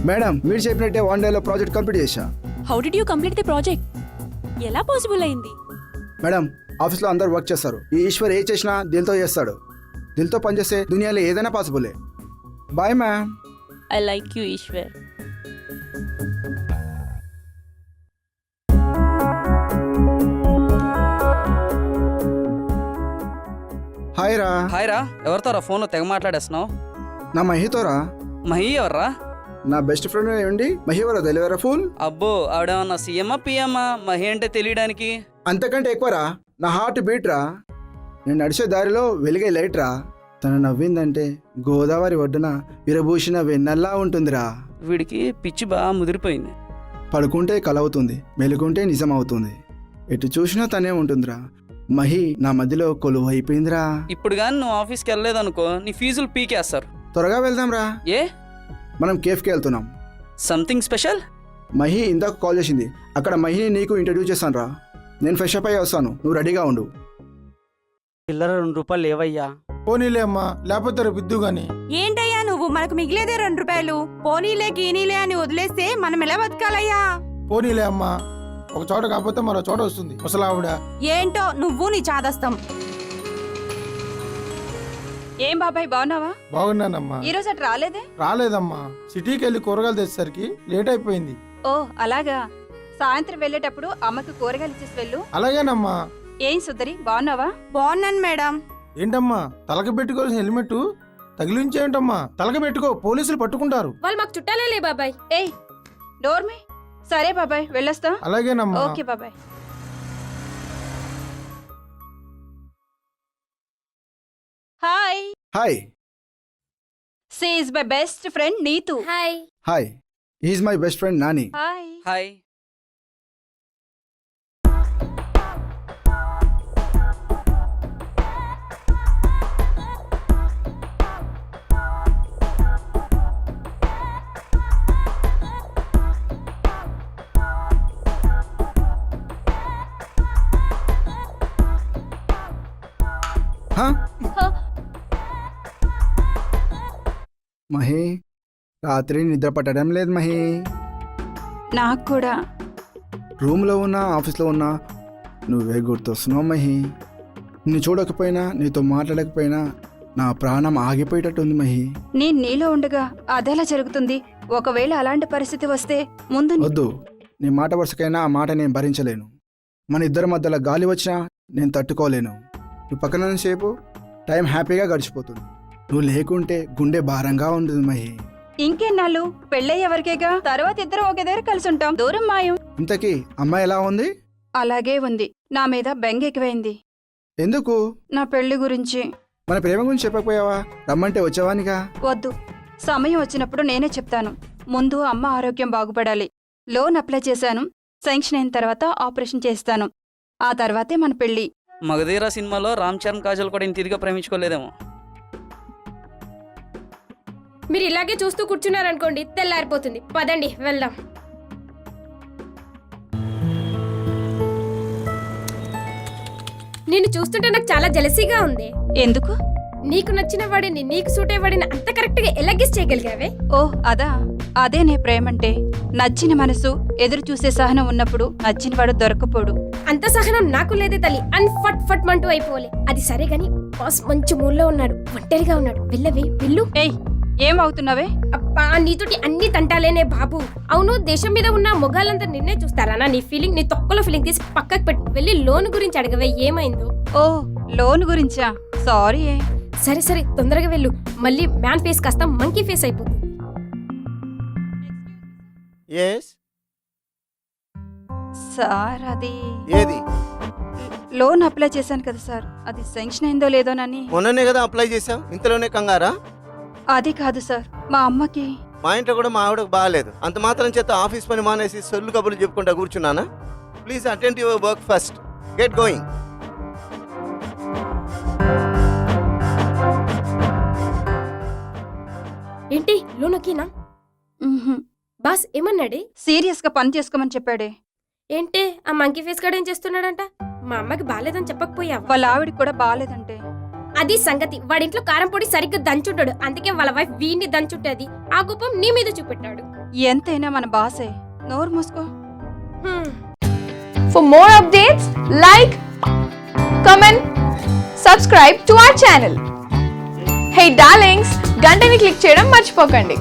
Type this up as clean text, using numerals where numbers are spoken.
Madam మీరు చెప్పినట్టే 1 డేలో ప్రాజెక్ట్ కంప్లీట్ చేశా. How did you complete the project? ఎలా పాసిబుల్ అయింది? మేడం ఆఫీస్లో అందరు వర్క్ చేస్తారు. ఈ ఈశ్వర్ ఏ చేసినా దిల్తో చేస్తాడు. దిల్తో పనిచేస్తే దునియాలో ఏదైనా పాసిబులే. Bye ma'am. I like you Eshwar. Hi రా. హాయ్ రా, ఎవరితోరా ఫోన్లో తెగ మాట్లాడేస్తున్నావు? నా మహితోరా. మహి ఎవర్రా? నా బెస్ట్ ఫ్రెండ్ ఏమండి మహివరా తెలియరా ఫుల్. అబ్బో, ఆవిడేమన్నా సీఎమ్మా పిఎమ్మా? మహి అంటే తెలియడానికి. అంతకంటే ఎక్కువరా నా హార్ట్ బీట్ రా. నేను నడిచే దారిలో వెలిగే లైట్ రా. తను నవ్విందంటే గోదావరి ఒడ్డున విరబూసిన వెన్నెల్లా ఉంటుందిరా. వీడికి పిచ్చి బాగా ముదిరిపోయింది. పడుకుంటే కలవుతుంది, మెలుకుంటే నిజం అవుతుంది. ఎటు చూసినా తనే ఉంటుందిరా. మహి నా మధ్యలో కొలువు అయిపోయిందిరా. ఇప్పుడు కానీ నువ్వు ఆఫీస్కి వెళ్ళలేదనుకో నీ ఫీజులు పీకేస్తారు. త్వరగా వెళ్దాంరా. ఏ? మనం కేఫ్కి వెళ్తున్నాం. Something special? మహి ఇందాక కాల్ చేసింది. అక్కడ మహిని నీకు ఇంట్రడ్యూస్ చేస్తాను రా. నేను ఫ్రెష్ అప్ అయ్యి వస్తాను, నువ్వు రెడీగా ఉండు. చిల్లర 2 రూపాయలు లేవయ్యా. పోనీలే అమ్మా, లేకపోతే రేపు ఇద్దు గాని. ఏంటయ్యా నువ్వు, మనకు మిగిలేదే 2 రూపాయలు. పోనీలే గీనీలే అని వదిలేస్తే మనం ఎలా బతకాలయ్యా? పోనీలే అమ్మా, ఒక చోట కాకపోతే మరో చోట వస్తుంది ముసలావిడ. ఏంటో నువ్వు నీ చాదస్తం. ఏం బాబాయ్ బాగున్నావా? బాగున్నానమ్మా. ఈ రోజు అటు రాలేదే? రాలేదమ్మా, సిటీకి వెళ్ళి కూరగాయలు తెచ్చేసరికి లేట్ అయిపోయింది. ఓ అలాగా. సాయంత్రం వెళ్ళేటప్పుడు అమ్మకి కూరగాయలు ఇచ్చేసి వెళ్ళు. అలాగేనమ్మా. ఏం సుందరి బాగున్నావా? బాగున్నాను మేడం. ఏంటమ్మా తలకి పెట్టుకోవాల్సిన హెల్మెట్ తగిలించేంటమ్మా? తలకి పెట్టుకో, పోలీసులు పట్టుకుంటారు. వాళ్ళు మాకు చుట్టాలే బాబాయ్. ఏయ్ డోర్మి. సరే బాబాయ్ వెళ్ళొస్తా. అలాగేనమ్మా. ఓకే బాబాయ్. Hi. Hi. She is my best friend Neetu. Hi. Hi. Is my best friend Nani. Hi. Hi. హా? మహి రాత్రి నిద్ర పట్టడం లేదు మహి. నాకు కూడా. రూమ్లో ఉన్నా ఆఫీస్లో ఉన్నా నువ్వే గుర్తొస్తున్నావు మహి. నిన్ను చూడకపోయినా నీతో మాట్లాడకపోయినా నా ప్రాణం ఆగిపోయేటట్టుంది మహి. నేను నీలో ఉండగా అదెలా జరుగుతుంది? ఒకవేళ అలాంటి పరిస్థితి వస్తే ముందు వద్దు, నీ మాట వరుసకైనా ఆ మాట నేను భరించలేను. మన ఇద్దరి మధ్యలో గాలి వచ్చినా నేను తట్టుకోలేను. నువ్వు పక్కన సేపు టైం హ్యాపీగా గడిచిపోతుంది. నువ్వు లేకుంటే గుండె భారంగా ఉంటుంది మహి. ఇంకెన్నాళ్ళు పెళ్ళయ్యే వరకేగా, తర్వాత ఇద్దరం ఒకే దగ్గర కలిసి ఉంటాం. దూరం మాయం. ఇంతకీ అమ్మాయి ఎలా ఉంది? అలాగే ఉంది. నా మీద బెంగ ఎక్కువైంది. ఎందుకు? నా పెళ్లి గురించి. మన ప్రేమ గురించి చెప్పకపోయావా? రమ్మంటే వచ్చేవానిగా. వద్దు, సమయం వచ్చినప్పుడు నేనే చెప్తాను. ముందు అమ్మ ఆరోగ్యం బాగుపడాలి. లోన్ అప్లై చేశాను. శాంక్షన్ అయిన తర్వాత ఆపరేషన్ చేస్తాను. ఆ తర్వాతే మన పెళ్లి. మగధీర సినిమాలో రామ్ చరణ్ కాజల్ కూడా ఇంత ఇదిగా ప్రేమించుకోలేదేమో. మీరు ఇలాగే చూస్తూ కూర్చున్నారనుకోండి, తెల్లారిపోతుంది. పదండి వెళ్దాం. నిన్ను చూస్తుంటే నాకు చాలా జలసీగా ఉంది. ఎందుకు? నీకు నచ్చిన వాడిని, నీకు సూట్ అయ్యే వాడిని అంత కరెక్ట్ గా ఎలా గెస్ చేయగలిగావే? ఓ అదా, అదే నే ప్రేమంటే. నచ్చిన మనసు ఎదురు చూసే సహనం ఉన్నప్పుడు నచ్చిన వాడు దొరకపోడు. అంత సహనం నాకు లేదే తల్లి. ఫట్ ఫట్ మంటూ అయిపోలే. అది సరే గాని బాస్ మంచి మూడ్లో ఉన్నాడు, ఒంటరిగా ఉన్నాడు. వెళ్ళవే వెళ్ళు. ఏయ్ ఏం అవుతున్నావే? అబ్బా నీతోటి అన్ని తంటాలేనే బాబు. అవును, దేశం మీద ఉన్న మొగాళ్ళంతా నిన్నే చూస్తారా? నీ ఫీలింగ్, నీ తొక్కలో ఫీలింగ్ తీసి పక్కకు పెట్టి వెళ్ళి లోన్ గురించి అడగవే, ఏమైందో. ఓ లోన్ గురించా? సారీ. సరే సరే తొందరగా వెళ్ళు, మళ్ళీ మ్యాన్ ఫేస్ కాస్త మంకీ ఫేస్ అయిపోతుంది. సార్ అది ఏది? లోన్ అప్లై చేశాను కదా సార్, అది శాంక్షన్ అయిందో లేదోనని. మొన్ననే కదా అప్లై చేసాం, ఇంతలోనే కంగారా? అది కాదు సార్, మా అమ్మకి. మా ఇంట్లో కూడా మా ఆవిడకు బాగాలేదు. అంత మాత్రం చేత ఆఫీస్ పని మానేసి సొల్లు కబుర్లు చెప్పుకుంటా కూర్చున్నానా? Please attend your work first. Get going. ఏంటి లోన్ ఓకేనా? బాస్ ఏమన్నాడే? సీరియస్ గా పని చేసుకోమని చెప్పాడే. ఏంటి ఆ మంకీ ఫేస్ గాడు ఏం చేస్తున్నాడంట? మా అమ్మకి బాలేదని చెప్పకపోయావా? వాళ్ళ ఆవిడికి కూడా బాగాలేదంటే. అది సంగతి. వాడింట్లో కారం పొడి సరిగ్గా దంచుంటాడు, అందుకే వాళ్ళ వైఫ్ వీడిని దంచుంటది. ఆ కోపం నీ మీద చూపెట్టాడు. ఎంతైనా మన బాసే. నోరు మూసుకో. For more updates, like, comment, subscribe to our channel. Hey darlings, గంటని click చేయడం మర్చిపోకండి.